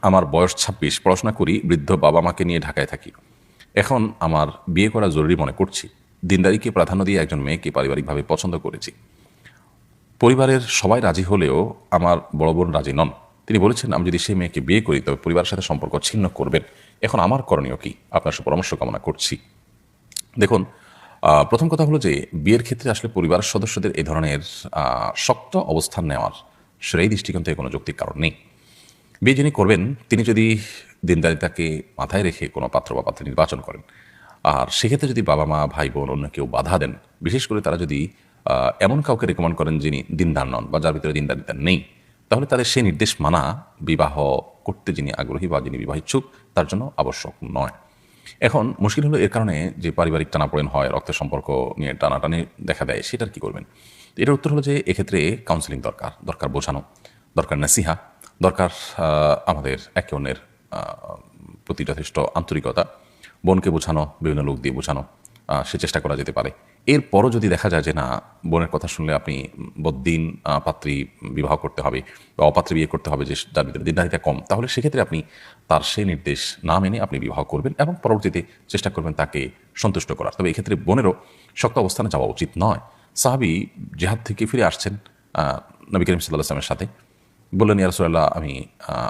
আমার বয়স ২৬, পড়াশোনা করি, বৃদ্ধ বাবা মাকে নিয়ে ঢাকায় থাকি। এখন আমার বিয়ে করা জরুরি মনে করছি। দিনদারিকে প্রাধান্য দিয়ে একজন মেয়েকে পারিবারিকভাবে পছন্দ করেছি। পরিবারের সবাই রাজি হলেও আমার বড় বোন রাজি নন। তিনি বলেছেন আমি যদি সেই মেয়েকে বিয়ে করি তবে পরিবারের সাথে সম্পর্ক ছিন্ন করবেন। এখন আমার করণীয় কি? আপনার সুপরামর্শ কামনা করছি। দেখুন, প্রথম কথা হলো যে বিয়ের ক্ষেত্রে আসলে পরিবারের সদস্যদের এই ধরনের শক্ত অবস্থান নেওয়ার সেই দৃষ্টিকোণ থেকে কোনো যৌক্তিক কারণ নেই। বিয়ে যিনি করবেন তিনি যদি দিনদারিতাকে মাথায় রেখে কোনো পাত্র বা পাত্রী নির্বাচন করেন, আর সেক্ষেত্রে যদি বাবা মা ভাই বোন অন্য কেউ বাধা দেন, বিশেষ করে তারা যদি এমন কাউকে রেকমেন্ড করেন যিনি দিনদার নন বা যার ভিতরে দিনদারিতা নেই, তাহলে তাদের সেই নির্দেশ মানা বিবাহ করতে যিনি আগ্রহী বা যিনি বিবাহ ইচ্ছুক তার জন্য আবশ্যক নয়। এখন মুশকিল হলো এর কারণে যে পারিবারিক টানাপোড়েন হয়, রক্তের সম্পর্ক নিয়ে টানাটানি দেখা দেয়, সেটার কি করবেন? এটার উত্তর হলো যে এক্ষেত্রে কাউন্সেলিং দরকার, দরকার বোঝানো, দরকার নাসিহা, দরকার আমাদের একে অন্যের প্রতি যথেষ্ট আন্তরিকতা, বোনকে বোঝানো, বিভিন্ন লোক দিয়ে বোঝানো, সে চেষ্টা করা যেতে পারে। এরপরও যদি দেখা যায় যে না, বোনের কথা শুনলে আপনি বদ্দিন পাত্রী বিবাহ করতে হবে বা অপাত্রে বিয়ে করতে হবে যে যার ভিতরে দিনদারিতা কম, তাহলে সেক্ষেত্রে আপনি তার সেই নির্দেশ না মেনে আপনি বিবাহ করবেন এবং পরবর্তীতে চেষ্টা করবেন তাকে সন্তুষ্ট করার। তবে এক্ষেত্রে বোনেরও শক্ত অবস্থানে যাওয়া উচিত নয়। সাহাবী জিহাদ থেকে ফিরে আসছেন নবী করিম সাল্লাল্লাহু আলাইহি ওয়াসাল্লামের সাথে, বললেন ইয়া রাসূলুল্লাহ,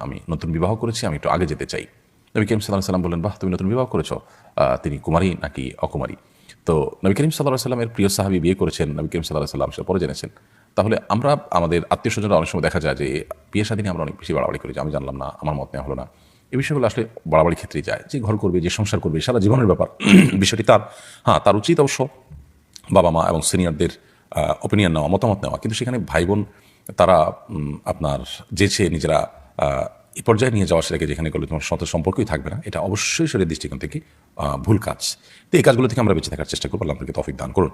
আমি নতুন বিবাহ করেছি, আমি একটু আগে যেতে চাই। নবী করিম সাল্লাল্লাহু আলাইহি ওয়াসাল্লাম বললেন, বাহ, তুমি নতুন বিবাহ করেছো, তিনি কুমারী নাকি অকুমারী? তো নবী করিম সাল্লাল্লাহু আলাইহি ওয়াসাল্লামের প্রিয় সাহাবী বিয়ে করেছেন, নবী করিম সাল্লাল্লাহু আলাইহি ওয়াসাল্লাম সেটা পরে জেনেছেন। তাহলে আমরা আমাদের আত্মীয় স্বজনরা অনেক সময় দেখা যায় যে বিয়ে শাদী নিয়ে আমরা অনেক বেশি বাড়াবাড়ি করি যে আমি জানলাম না, আমার মত নেওয়া হলো না। এই বিষয়গুলো আসলে বাড়াবাড়ির ক্ষেত্রেই যায়। যে ঘর করবে, যে সংসার করবে, সারা জীবনের ব্যাপার বিষয়টি তার। হ্যাঁ, তার উচিত অবশ্য বাবা মা এবং সিনিয়রদের অপিনিয়ন নেওয়া, মতামত নেওয়া, কিন্তু সেখানে ভাই বোন তারা আপনার যেছে নিজেরা এই পর্যায়ে নিয়ে যাওয়া, সেটাকে যেখানে করলে তোমার সাথে সম্পর্কই থাকবে না, এটা অবশ্যই শরীরের দৃষ্টিকোণ থেকে ভুল কাজ। তো এই কাজগুলো থেকে আমরা বেঁচে থাকার চেষ্টা করবো। আল্লাহ আমাদেরকে তৌফিক দান করুন।